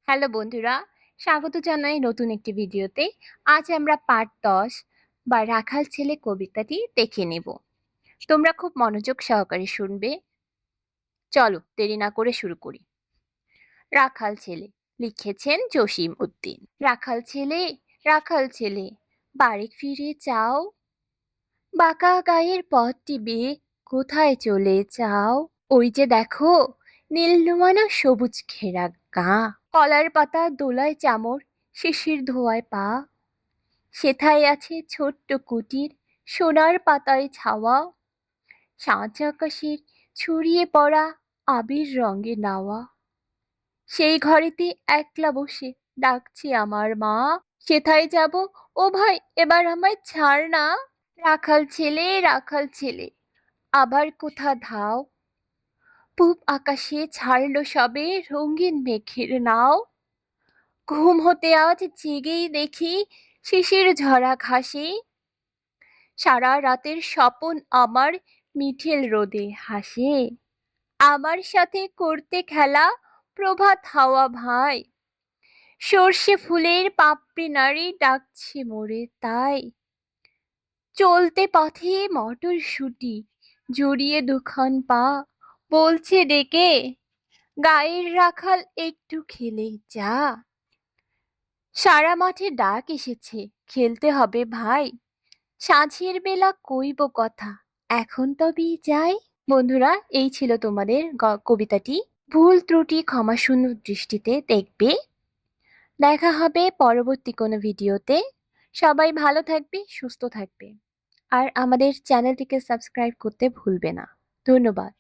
Hello বন্ধুরা, স্বাগত জানাই নতুন একটি ভিডিওতে। আজ আমরা পার্ট 10 বা রাখাল ছেলে কবিতাটি দেখে নেব। তোমরা খুব মনোযোগ সহকারে শুনবে। চলো দেরি না করে শুরু করি। রাখাল ছেলে, লিখেছেন জসিম উদ্দিন। রাখাল ছেলে, বাড়ি ফিরে যাও। বাঁকা গায়ের পথটি বেয়ে কোথায় চলে যাও? ওই যে দেখো, নীল নোয়ানো সবুজ ঘেরা গা, কলার পাতা দোলায় চামর, শিশির ধোয়ায় পা। সেথায় আছে ছোট্ট কুটির, সোনার পাতায় ছাওয়া, সাঁঝ আকাশের ছড়িয়ে পড়া আবির রঙে নাওয়া। সেই ঘরেতে একলা বসে ডাকছে আমার মা, সেথায় যাব, ও ভাই এবার আমায় ছাড় না। রাখাল ছেলে, আবার কোথা ধাও? পূব আকাশে ছাড়লো সবে রঙিন মেঘের নাও। ঘুম হতে আজ জেগেই দেখি শিশির ঝরা ঘাসে, সারা রাতের স্বপন আমার মিঠেল রোদে হাসে। আমার সাথে করতে খেলা প্রভাত হাওয়া ভাই, সর্ষে ফুলের পাপড়ি নাড়ি ডাকছে মোরে তাই। চলতে পথে মটরশুঁটি জড়িয়ে দুখান পা, বলছে ডেকে, গায়ের রাখাল একটু খেলে যা। সারা মাঠে ডাক এসেছে, খেলতে হবে ভাই, সাঁঝের বেলা কইব কথা, এখন তবেই যাই। বন্ধুরা, এই ছিল তোমাদের কবিতাটি। ভুল ত্রুটি ক্ষমাশূন্য দৃষ্টিতে দেখবে। দেখা হবে পরবর্তী কোনো ভিডিওতে। সবাই ভালো থাকবে, সুস্থ থাকবে। আর আমাদের চ্যানেলটিকে সাবস্ক্রাইব করতে ভুলবে না। ধন্যবাদ।